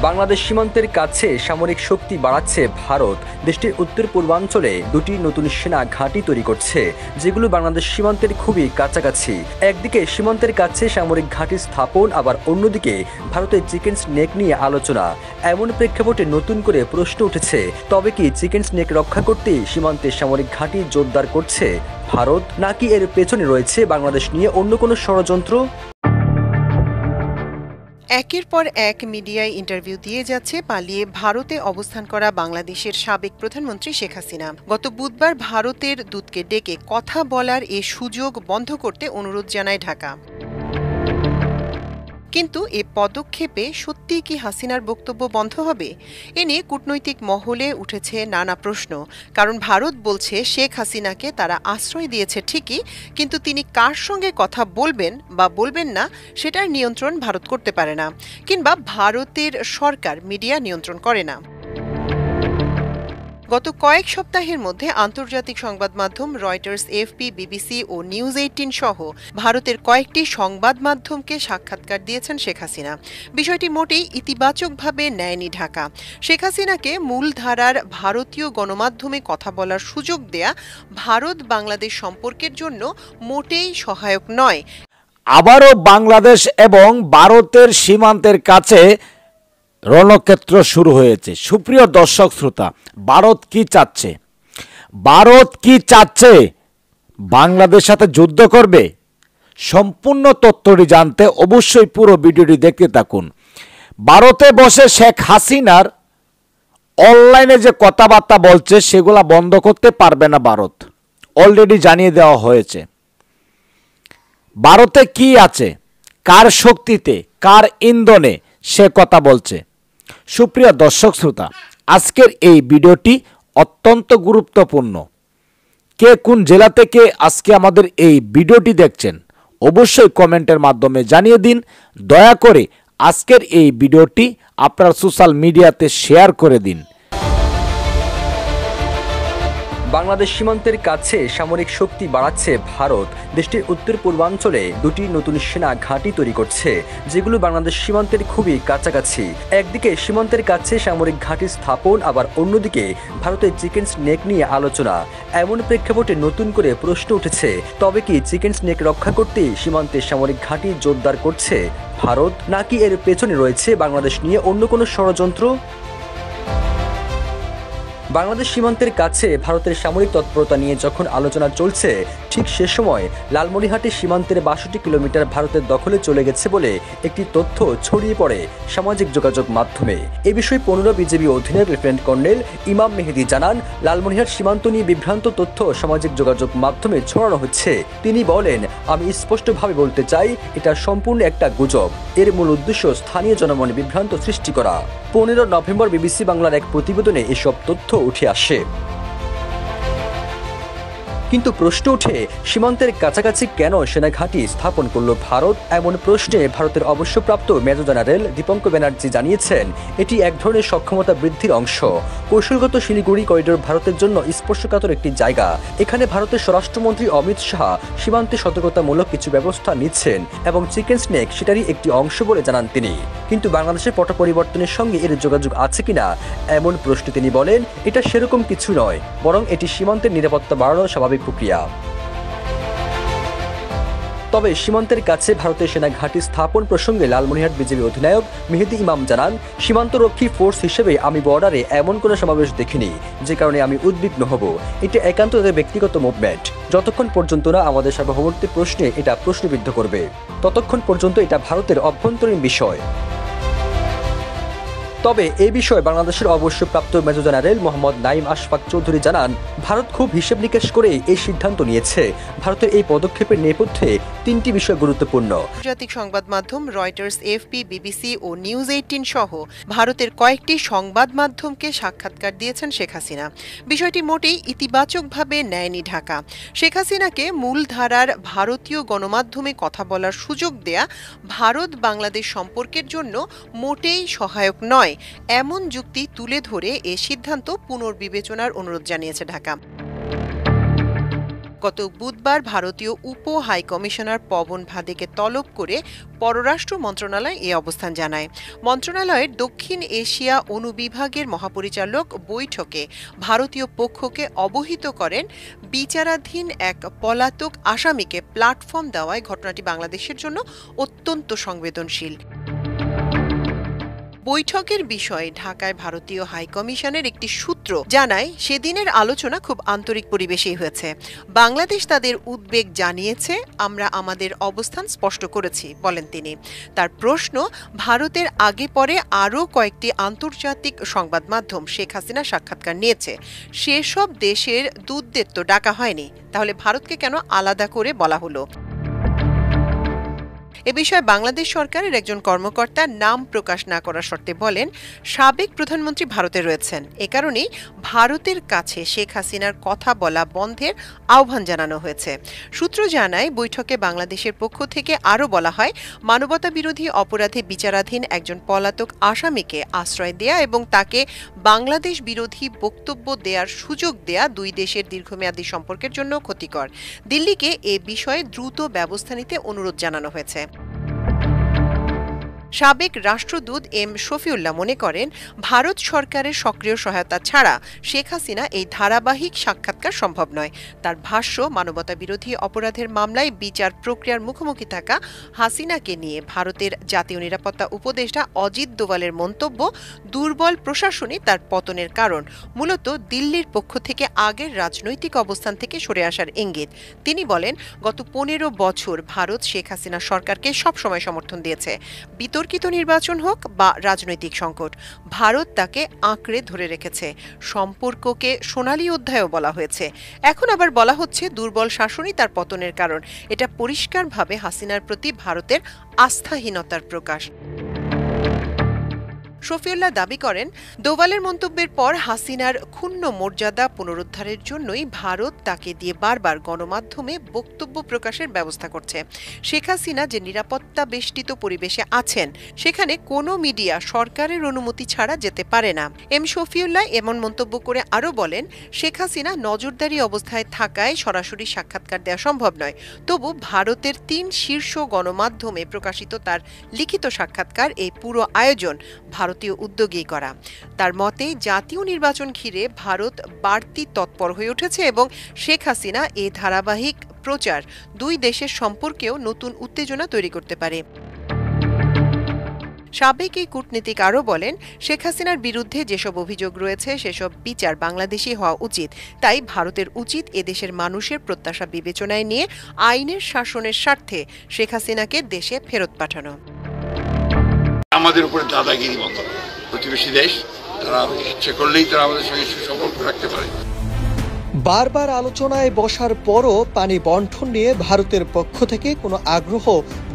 বাংলাদেশ সীমান্তের কাছে সামরিক শক্তি বাড়াচ্ছে ভারত। দেশটির উত্তর পূর্বাঞ্চলে দুটি নতুন সেনা ঘাঁটি তৈরি করছে, যেগুলো বাংলাদেশ সীমান্তের খুবই কাছাকাছি। একদিকে সীমান্তের কাছে সামরিক ঘাঁটি স্থাপন, আবার অন্যদিকে ভারতের চিকেন স্নেক নিয়ে আলোচনা। এমন প্রেক্ষাপটে নতুন করে প্রশ্ন উঠেছে, তবে কি চিকেন স্নেক রক্ষা করতে সীমান্তে সামরিক ঘাঁটি জোরদার করছে ভারত, নাকি এর পেছনে রয়েছে বাংলাদেশ নিয়ে অন্য কোনো ষড়যন্ত্র? একের পর এক মিডিয়ায় ইন্টারভিউ দিয়ে যাচ্ছে পালিয়ে ভারতে অবস্থান করা বাংলাদেশের সাবেক প্রধানমন্ত্রী শেখ হাসিনা। গত বুধবার ভারতের দূতকে ডেকে কথা বলার এ সুযোগ বন্ধ করতে অনুরোধ জানায় ঢাকা। কিন্তু এ পদক্ষেপে সত্যিই কি হাসিনার বক্তব্য বন্ধ হবে? এ নিয়ে কূটনৈতিক মহলে উঠেছে নানা প্রশ্ন। কারণ ভারত বলছে শেখ হাসিনাকে তারা আশ্রয় দিয়েছে ঠিকই, কিন্তু তিনি কার সঙ্গে কথা বলবেন বা বলবেন না সেটার নিয়ন্ত্রণ ভারত করতে পারে না, কিংবা ভারতের সরকার মিডিয়া নিয়ন্ত্রণ করে না। গত কয়েক সপ্তাহের মধ্যে আন্তর্জাতিক সংবাদ মাধ্যম রয়টার্স, এএফপি, বিবিসি ও নিউজ 18 সহ ভারতের কয়েকটি সংবাদ মাধ্যমকে সাক্ষাৎকার দিয়েছেন শেখ হাসিনা। বিষয়টি মোটেই ইতিবাচকভাবে নেয়নি ঢাকা। শেখ হাসিনাকে মূলধারার ভারতীয় গণমাধ্যমে কথা বলার সুযোগ দেয়া ভারত বাংলাদেশ সম্পর্কের জন্য মোটেই সহায়ক নয়। আবারও বাংলাদেশ এবং ভারতের সীমান্তের কাছে রণক্ষেত্র শুরু হয়েছে। সুপ্রিয় দর্শক শ্রোতা, ভারত কি চাচ্ছে? ভারত কি চাচ্ছে? বাংলাদেশের সাথে যুদ্ধ করবে? সম্পূর্ণ তথ্যটি জানতে অবশ্যই পুরো ভিডিওটি দেখতে থাকুন। ভারতে বসে শেখ হাসিনার অনলাইনে যে কথাবার্তা বলছে সেগুলা বন্ধ করতে পারবে না ভারত, অলরেডি জানিয়ে দেওয়া হয়েছে। ভারতে কি আছে, কার শক্তিতে, কার ইন্ধনে সে কথা বলছে? সুপ্রিয় দর্শক শ্রোতা, আজকের এই ভিডিওটি অত্যন্ত গুরুত্বপূর্ণ। কে কোন জেলা থেকে আজকে আমাদের এই ভিডিওটি দেখছেন অবশ্যই কমেন্টের মাধ্যমে জানিয়ে দিন। দয়া করে আজকের এই ভিডিওটি আপনার সোশ্যাল মিডিয়াতে শেয়ার করে দিন। বাংলাদেশ সীমান্তের কাছে সামরিক শক্তি বাড়াচ্ছে ভারত। দেশটির উত্তর পূর্বাঞ্চলে দুটি নতুন সেনা ঘাঁটি তৈরি করছে, যেগুলো বাংলাদেশ সীমান্তের খুবই কাছাকাছি। একদিকে সীমান্তের কাছে সামরিক ঘাঁটি স্থাপন, আবার অন্যদিকে ভারতের চিকেন স্নেক নিয়ে আলোচনা। এমন প্রেক্ষাপটে নতুন করে প্রশ্ন উঠেছে, তবে কি চিকেন স্নেক রক্ষা করতে সীমান্তে সামরিক ঘাঁটি জোরদার করছে ভারত, নাকি এর পেছনে রয়েছে বাংলাদেশ নিয়ে অন্য কোনো ষড়যন্ত্র? বাংলাদেশ সীমান্তের কাছে ভারতের সামরিক তৎপরতা নিয়ে যখন আলোচনা চলছে, ঠিক সে সময় লালমনিরহাটে সীমান্তের ৬২ কিলোমিটার ভারতের দখলে চলে গেছে বলে একটি তথ্য ছড়িয়ে পড়ে সামাজিক যোগাযোগ মাধ্যমে। এ বিষয়ে ১৫ বিজিবি অধীনের লেফটেন্যান্ট কর্নেল ইমাম মেহেদি জানান, লালমনিরহাট সীমান্ত নিয়ে বিভ্রান্ত তথ্য সামাজিক যোগাযোগ মাধ্যমে ছড়ানো হচ্ছে। তিনি বলেন, আমি স্পষ্টভাবে বলতে চাই, এটা সম্পূর্ণ একটা গুজব। এর মূল উদ্দেশ্য স্থানীয় জনমনে বিভ্রান্ত সৃষ্টি করা। ১৫ নভেম্বর বিবিসি বাংলার এক প্রতিবেদনে এসব তথ্য উঠে আসে। কিন্তু প্রশ্ন ওঠে, সীমান্তের কাছাকাছি কেন সেনা ঘাঁটি স্থাপন করল ভারত? এমন প্রশ্নে ভারতের অবসরপ্রাপ্ত মেজর জেনারেল দীপঙ্কর ব্যানার্জি জানিয়েছেন, এটি এক ধরনের সক্ষমতা বৃদ্ধির অংশ। কৌশলগত শিলিগুড়ি করিডোর ভারতের জন্য স্পর্শকাতর একটি জায়গা। এখানে ভারতের স্বরাষ্ট্রমন্ত্রী অমিত শাহ সীমান্তে সতর্কতামূলক কিছু ব্যবস্থা নিচ্ছেন এবং চিকেন স্নেক সেটারই একটি অংশ বলে জানান তিনি। কিন্তু বাংলাদেশের পট পরিবর্তনের সঙ্গে এর যোগাযোগ আছে কিনা এমন প্রশ্নে তিনি বলেন, এটা সেরকম কিছু নয়, বরং এটি সীমান্তের নিরাপত্তা বাড়ানোর স্বাভাবিক প্রক্রিয়া। তবে সীমান্তের কাছে ভারতের সেনা ঘাঁটি স্থাপন প্রসঙ্গে লালমনিরহাট বিজিবি অধিনায়ক মেহেদি ইমাম জানান, সীমান্তরক্ষী ফোর্স হিসেবে আমি বর্ডারে এমন কোনো সমাবেশ দেখিনি যে কারণে আমি উদ্বিগ্ন হব। এটা একান্ত তাদের ব্যক্তিগত মুভমেন্ট। যতক্ষণ পর্যন্ত না আমাদের সার্বভৌমত্বের প্রশ্নে এটা প্রশ্নবিদ্ধ করবে, ততক্ষণ পর্যন্ত এটা ভারতের অভ্যন্তরীণ বিষয়। তবে এই বিষয়ে বাংলাদেশের অবসরপ্রাপ্ত মেজর জেনারেল মোহাম্মদ নাঈম আশফাক চৌধুরী জানান, ভারত খুব হিসেব নিকেশ করে এই সিদ্ধান্ত নিয়েছে। ভারতের এই পদক্ষেপের নেপথ্যে তিনটি বিষয় গুরুত্বপূর্ণ। আন্তর্জাতিক সংবাদ মাধ্যম রয়টার্স, এএফপি, বিবিসি ও নিউজ 18 সহ ভারতের কয়েকটি সংবাদ মাধ্যমকে সাক্ষাৎকার দিয়েছেন শেখ হাসিনা। বিষয়টি মোটেই ইতিবাচকভাবে নেয়নি ঢাকা। শেখ হাসিনাকে মূলধারার ভারতীয় গণমাধ্যমে কথা বলার সুযোগ দেয়া ভারত বাংলাদেশ সম্পর্কের জন্য মোটেই সহায়ক নয়, এমন যুক্তি তুলে ধরে এ সিদ্ধান্ত পুনর্বিবেচনার অনুরোধ জানিয়েছে ঢাকা। গত বুধবার ভারতীয় উপ হাই কমিশনার পবন ভাদেকে তলব করে পররাষ্ট্র মন্ত্রণালয় এই অবস্থান জানায়। মন্ত্রণালয়ের দক্ষিণ এশিয়া অনুবিভাগের মহাপরিচালক বৈঠকে ভারতীয় পক্ষকে অবহিত করেন বিচারাধীন এক পলাতক আসামিকে প্ল্যাটফর্ম দেওয়ায় ঘটনাটি বাংলাদেশের জন্য অত্যন্ত সংবেদনশীল। বৈঠকের বিষয়ে ঢাকায় ভারতীয় হাইকমিশনের একটি সূত্র জানায়, সেদিনের আলোচনা খুব আন্তরিক পরিবেশেই হয়েছে। বাংলাদেশ তাদের উদ্বেগ জানিয়েছে, আমরা আমাদের অবস্থান স্পষ্ট করেছি, বলেন তিনি। তার প্রশ্ন, ভারতের আগে পরে আরও কয়েকটি আন্তর্জাতিক সংবাদ মাধ্যম শেখ হাসিনা সাক্ষাৎকার নিয়েছে, সেসব দেশের দূতদের তো ডাকা হয়নি, তাহলে ভারতকে কেন আলাদা করে বলা হলো? এ বিষয়ে বাংলাদেশ সরকারের একজন কর্মকর্তা নাম প্রকাশ না করার শর্তে বলেন, সাবেক প্রধানমন্ত্রী ভারতে রয়েছেন, এ কারণেই ভারতের কাছে শেখ হাসিনার কথা বলা বন্ধের আহ্বান জানানো হয়েছে। সূত্র জানায়, বৈঠকে বাংলাদেশের পক্ষ থেকে আরও বলা হয়, মানবতা বিরোধী অপরাধে বিচারাধীন একজন পলাতক আসামিকে আশ্রয় দেয়া এবং তাকে বাংলাদেশ বিরোধী বক্তব্য দেওয়ার সুযোগ দেয়া দুই দেশের দীর্ঘমেয়াদী সম্পর্কের জন্য ক্ষতিকর। দিল্লিকে এ বিষয়ে দ্রুত ব্যবস্থা নিতে অনুরোধ জানানো হয়েছে। সাবেক রাষ্ট্রদূত এম শফিউল্লাহ মনে করেন, ভারত সরকারের সক্রিয় সহায়তা ছাড়া শেখ হাসিনা এই ধারাবাহিক সাক্ষাৎকার সম্ভব নয়। তার ভাষ্য, মানবতা বিরোধী অপরাধের মামলায় বিচার প্রক্রিয়ার মুখোমুখি থাকা হাসিনাকে নিয়ে ভারতের জাতীয় নিরাপত্তা উপদেষ্টা অজিত দোভালের মন্তব্য, দুর্বল প্রশাসনই তার পতনের কারণ, মূলত দিল্লির পক্ষ থেকে আগের রাজনৈতিক অবস্থান থেকে সরে আসার ইঙ্গিত। তিনি বলেন, গত 15 বছর ভারত শেখ হাসিনা সরকারকে সবসময় সমর্থন দিয়েছে। বিতর্কিত নির্বাচন হোক বা রাজনৈতিক সংকট, ভারত তাকে আঁকড়ে ধরে রেখেছে। সম্পর্ককে সোনালী অধ্যায়ও বলা হয়েছে। এখন আবার বলা হচ্ছে দুর্বল শাসনই তার পতনের কারণ। এটা পরিষ্কারভাবে হাসিনার প্রতি ভারতের আস্থাহীনতার প্রকাশ। শফিউল্লাহ দাবি করেন, দোভালের মন্তব্যের পর হাসিনার ক্ষুণ্ণ মর্যাদা পুনরুদ্ধারের জন্যই ভারত তাকে দিয়ে বারবার গণমাধ্যমে বক্তব্য প্রকাশের ব্যবস্থা করছে। শেখ হাসিনা যে নিরাপত্তা বেষ্টিত পরিবেশে আছেন, সেখানে কোনো মিডিয়া সরকারের অনুমতি ছাড়া যেতে পারে না। এম শফিউল্লাহ এমন মন্তব্য করে আরও বলেন, শেখ হাসিনা নজরদারি অবস্থায় থাকায় সরাসরি সাক্ষাৎকার দেওয়া সম্ভব নয়। তবু ভারতের 3 শীর্ষ গণমাধ্যমে প্রকাশিত তার লিখিত সাক্ষাৎকার, এই পুরো আয়োজন ভারতীয় উদ্যোগেই করা। তার মতে, জাতীয় নির্বাচন ঘিরে ভারত বাড়তি তৎপর হয়ে উঠেছে এবং শেখ হাসিনা এ ধারাবাহিক প্রচার দুই দেশের সম্পর্কেও নতুন উত্তেজনা তৈরি করতে পারে। সাবেক এই কূটনীতিক আরও বলেন, শেখ হাসিনার বিরুদ্ধে যেসব অভিযোগ রয়েছে সেসব বিচার বাংলাদেশি হওয়া উচিত। তাই ভারতের উচিত এদেশের মানুষের প্রত্যাশা বিবেচনায় নিয়ে আইনের শাসনের স্বার্থে শেখ হাসিনাকে দেশে ফেরত পাঠানো। আমাদের উপরে দাদাগিরি বন্ধ, প্রতিবেশী দেশ, তারা ইচ্ছে করলেই তারা আমাদের সঙ্গে সুসম্পর্ক রাখতে পারে। বারবার আলোচনায় বসার পরও পানি বণ্টন নিয়ে ভারতের পক্ষ থেকে কোনো আগ্রহ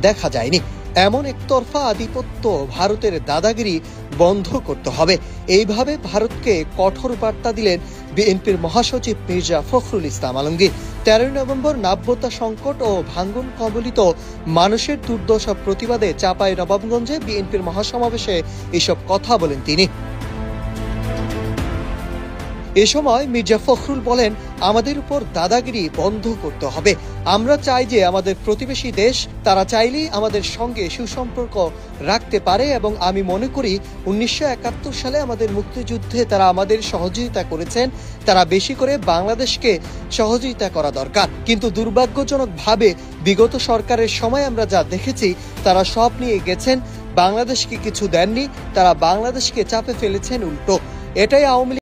দেখা যায়নি। এমন একতরফা আধিপত্য, ভারতের দাদাগিরি বন্ধ করতে হবে। এইভাবে ভারতকে কঠোর বার্তা দিলেন বিএনপির মহাসচিব মির্জা ফখরুল ইসলাম আলমগীর। 13 নভেম্বর নাব্যতা সংকট ও ভাঙ্গন কবলিত মানুষের দুর্দশা প্রতিবাদে চাঁপাইনবাবগঞ্জে বিএনপির মহাসমাবেশে এসব কথা বলেন তিনি। এ সময় মির্জা ফখরুল বলেন, আমাদের উপর দাদাগিরি বন্ধ করতে হবে। আমরা চাই যে আমাদের প্রতিবেশী দেশ, তারা চাইলেই আমাদের সঙ্গে সুসম্পর্ক রাখতে পারে এবং আমি মনে করি 1971 সালে আমাদের মুক্তিযুদ্ধে তারা আমাদের সহযোগিতা করেছেন, তারা বেশি করে বাংলাদেশকে সহযোগিতা করা দরকার। কিন্তু দুর্ভাগ্যজনকভাবে বিগত সরকারের সময় আমরা যা দেখেছি, তারা সব নিয়ে গেছেন, বাংলাদেশকে কিছু দেননি, তারা বাংলাদেশকে চাপে ফেলেছেন উল্টো। এটাই আওয়ামী